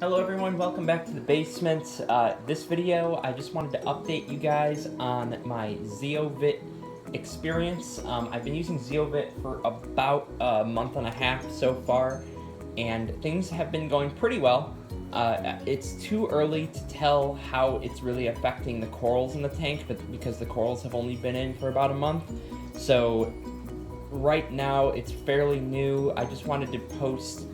Hello everyone, welcome back to the basement. This video, I just wanted to update you guys on my Zeovit experience. I've been using Zeovit for about a month and a half so far, and things have been going pretty well. It's too early to tell how it's really affecting the corals in the tank, but because the corals have only been in for about a month. So right now it's fairly new. I just wanted to post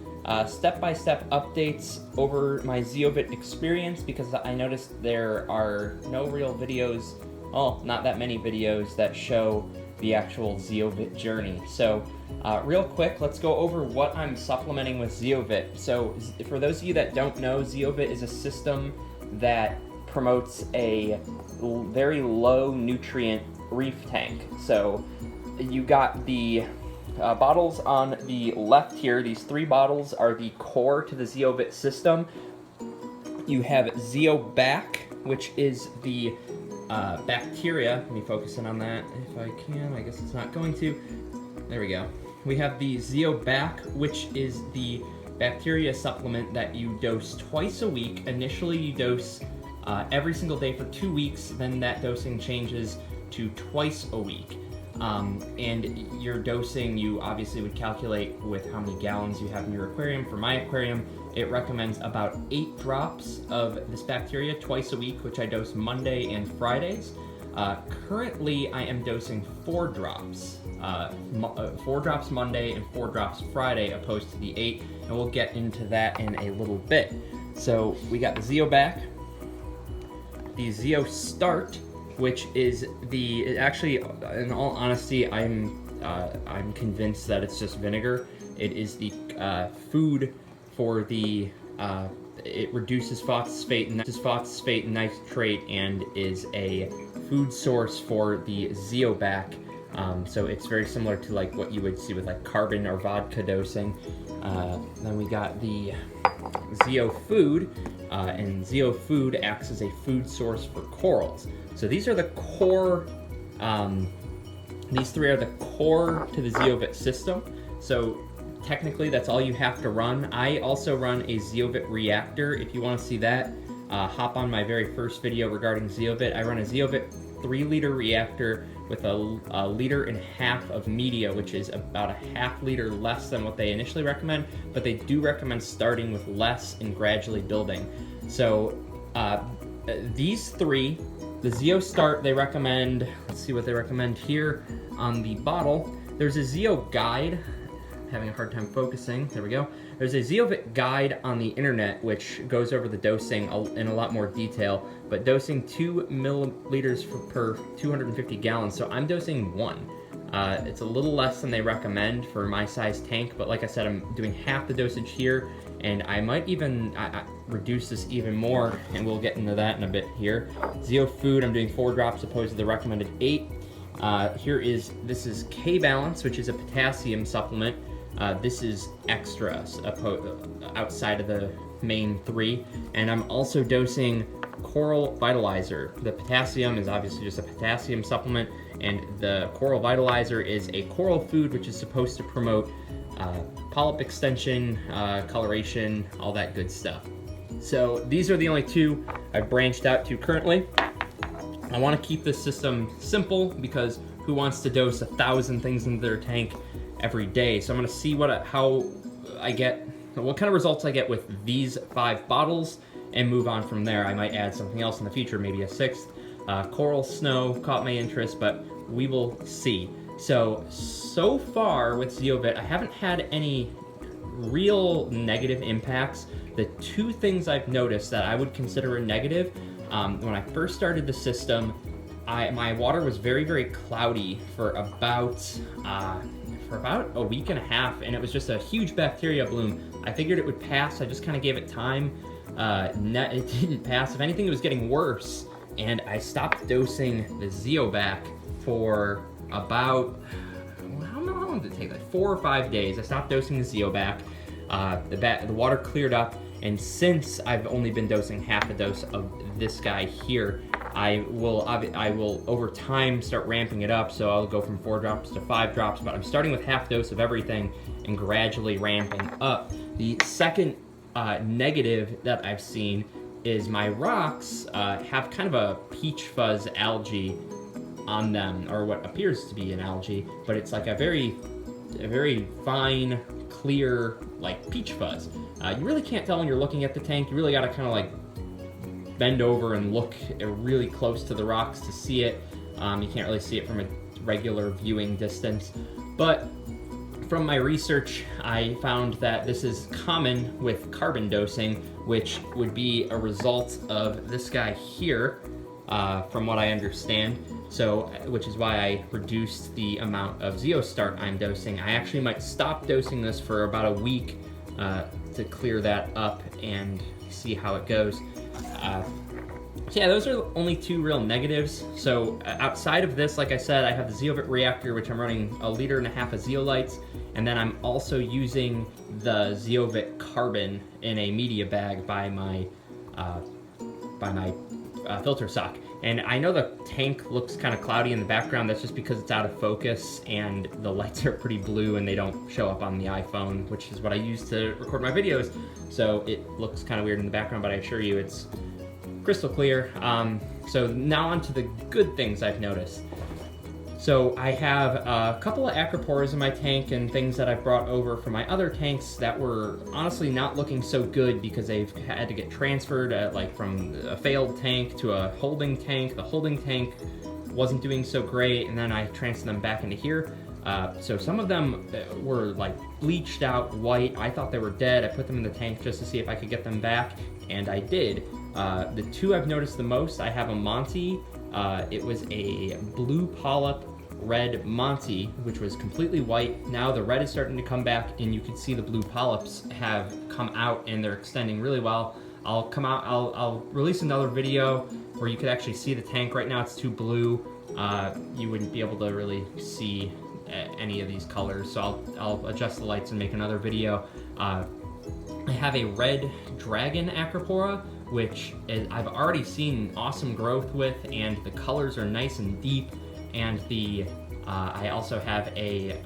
step-by-step updates over my Zeovit experience because I noticed there are no real videos, well, not that many videos that show the actual Zeovit journey. So real quick, let's go over what I'm supplementing with Zeovit. So for those of you that don't know, Zeovit is a system that promotes a very low nutrient reef tank. So you got the bottles on the left here. These three bottles are the core to the Zeovit system. You have Zeobac, which is the bacteria. Let me focus in on that if I can. I guess it's not going to. There we go. We have the Zeobac, which is the bacteria supplement that you dose twice a week. Initially, you dose every single day for 2 weeks. Then that dosing changes to twice a week. And your dosing, you obviously would calculate with how many gallons you have in your aquarium. For my aquarium, it recommends about 8 drops of this bacteria twice a week, which I dose Monday and Fridays. Currently, I am dosing 4 drops. 4 drops Monday and 4 drops Friday, opposed to the 8, and we'll get into that in a little bit. So we got the Zeobac, the Zeostart, which is actually, in all honesty, I'm convinced that it's just vinegar. It is the food for the, it reduces phosphate and nitrate and is a food source for the Zeobac. So it's very similar to like what you would see with like carbon or vodka dosing. Then we got the Zeofood, and Zeofood acts as a food source for corals. So these are the core, these three are the core to the Zeovit system. So technically that's all you have to run. I also run a Zeovit reactor. If you want to see that, hop on my very first video regarding Zeovit. I run a Zeovit 3-liter reactor with a 1.5 liters of media, which is about a ½ liter less than what they initially recommend, but they do recommend starting with less and gradually building. So these three, the Zeostart, they recommend, let's see what they recommend here on the bottle. There's a Zeo guide. I'm having a hard time focusing. There we go. There's a Zeovit guide on the internet which goes over the dosing in a lot more detail, but dosing 2 milliliters per 250 gallons. So I'm dosing 1. It's a little less than they recommend for my size tank, but like I said, I'm doing half the dosage here, and I might even reduce this even more, and we'll get into that in a bit here. Zeofood, I'm doing 4 drops opposed to the recommended 8. This is K-Balance, which is a potassium supplement. This is extra outside of the main 3, and I'm also dosing Coral Vitalizer. The potassium is obviously just a potassium supplement, and the Coral Vitalizer is a coral food which is supposed to promote polyp extension, coloration, all that good stuff. So these are the only 2 I've branched out to currently. I want to keep this system simple because who wants to dose 1,000 things into their tank every day? So I'm going to see what kind of results I get with these 5 bottles and move on from there. I might add something else in the future, maybe a 6th. Coral Snow caught my interest, but we will see. So far with Zeovit, I haven't had any real negative impacts. The 2 things I've noticed that I would consider a negative, when I first started the system, my water was very, very cloudy for about a week and a half, and it was just a huge bacteria bloom. I figured it would pass. I just kind of gave it time. It didn't pass. If anything, it was getting worse, and I stopped dosing the Zeobac for about, how long did it take? Like 4 or 5 days. I stopped dosing the Zeobac. The water cleared up, and since I've only been dosing half a dose of this guy here, I will over time start ramping it up, so I'll go from 4 drops to 5 drops, but I'm starting with half dose of everything and gradually ramping up. The second negative that I've seen is my rocks have kind of a peach fuzz algae on them, or what appears to be an algae, but it's like a very fine, clear, like peach fuzz. You really can't tell when you're looking at the tank. You really got to kind of like bend over and look really close to the rocks to see it. You can't really see it from a regular viewing distance, but from my research, I found that this is common with carbon dosing, which would be a result of this guy here, from what I understand. So, which is why I reduced the amount of Zeostart I'm dosing. I actually might stop dosing this for about a week to clear that up and see how it goes. So yeah, those are only two real negatives. So outside of this, like I said, I have the Zeovit reactor, which I'm running 1.5 liters of zeolites, and then I'm also using the Zeovit carbon in a media bag by my filter sock. And I know the tank looks kind of cloudy in the background. That's just because it's out of focus and the lights are pretty blue and they don't show up on the iPhone, which is what I use to record my videos. So it looks kind of weird in the background, but I assure you it's crystal clear. So now on to the good things I've noticed. So I have a couple of acroporas in my tank and things that I've brought over from my other tanks that were honestly not looking so good because they've had to get transferred like from a failed tank to a holding tank. The holding tank wasn't doing so great, and then I transferred them back into here. So some of them were like bleached out white. I thought they were dead. I put them in the tank just to see if I could get them back, and I did. The two I've noticed the most, I have a Monty. It was a blue polyp red Monty, which was completely white. Now the red is starting to come back, and you can see the blue polyps have come out and they're extending really well. I'll release another video where you could actually see the tank. Right now it's too blue. You wouldn't be able to really see any of these colors, so I'll adjust the lights and make another video. I have a red dragon acropora, which I've already seen awesome growth with, and the colors are nice and deep. And I also have a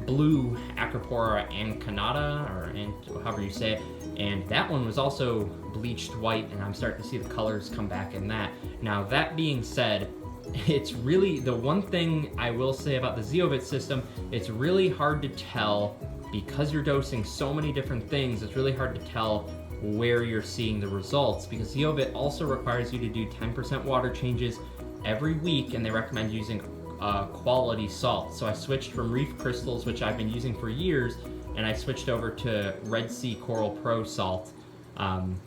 blue acropora ancanata, or however you say it, and that one was also bleached white, and I'm starting to see the colors come back in that. Now that being said, it's really, the one thing I will say about the Zeovit system, it's really hard to tell, because you're dosing so many different things, it's really hard to tell where you're seeing the results, because Zeovit also requires you to do 10% water changes every week, and they recommend using quality salt. So I switched from reef crystals, which I've been using for years, and I switched over to Red Sea Coral Pro salt.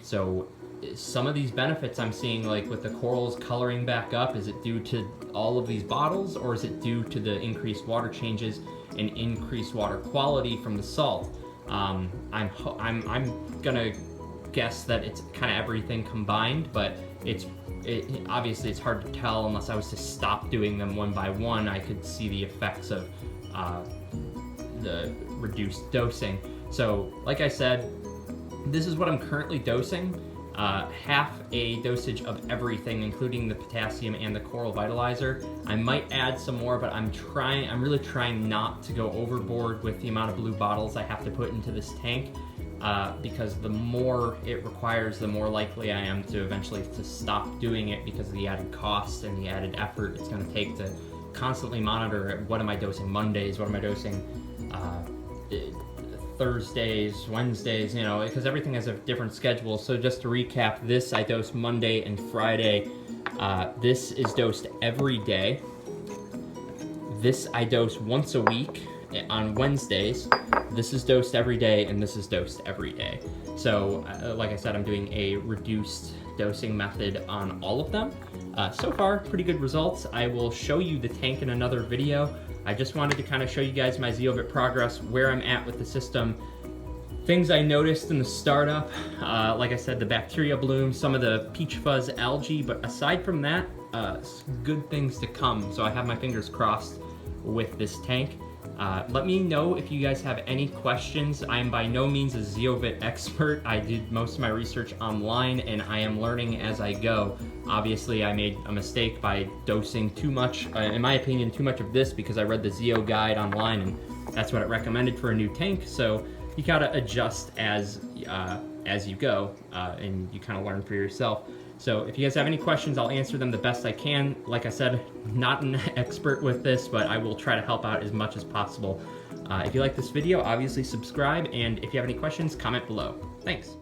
So some of these benefits I'm seeing, like with the corals coloring back up, is it due to all of these bottles, or is it due to the increased water changes and increased water quality from the salt? I'm gonna guess that it's kind of everything combined, but obviously it's hard to tell unless I was to stop doing them one by one. I could see the effects of the reduced dosing. So like I said, this is what I'm currently dosing. Half a dosage of everything, including the potassium and the coral vitalizer. I might add some more, but I'm really trying not to go overboard with the amount of blue bottles I have to put into this tank. Because the more it requires, the more likely I am to eventually to stop doing it, because of the added cost and the added effort it's going to take to constantly monitor what am I dosing Mondays, what am I dosing Thursdays, Wednesdays, you know, because everything has a different schedule. So just to recap, this I dose Monday and Friday. This is dosed every day. This I dose once a week on Wednesdays. This is dosed every day, and this is dosed every day. So like I said, I'm doing a reduced dosing method on all of them. So far, pretty good results. I will show you the tank in another video. I just wanted to kind of show you guys my Zeovit progress, where I'm at with the system, things I noticed in the startup. Like I said, the bacteria bloom, some of the peach fuzz algae, but aside from that, good things to come. So I have my fingers crossed with this tank. Let me know if you guys have any questions. I am by no means a Zeovit expert. I did most of my research online, and I am learning as I go. Obviously, I made a mistake by dosing too much, in my opinion, too much of this, because I read the Zeo guide online, and that's what it recommended for a new tank. So you gotta adjust as you go, and you kind of learn for yourself. So if you guys have any questions, I'll answer them the best I can. Like I said, not an expert with this, but I will try to help out as much as possible. If you like this video, obviously subscribe, and if you have any questions, comment below. Thanks.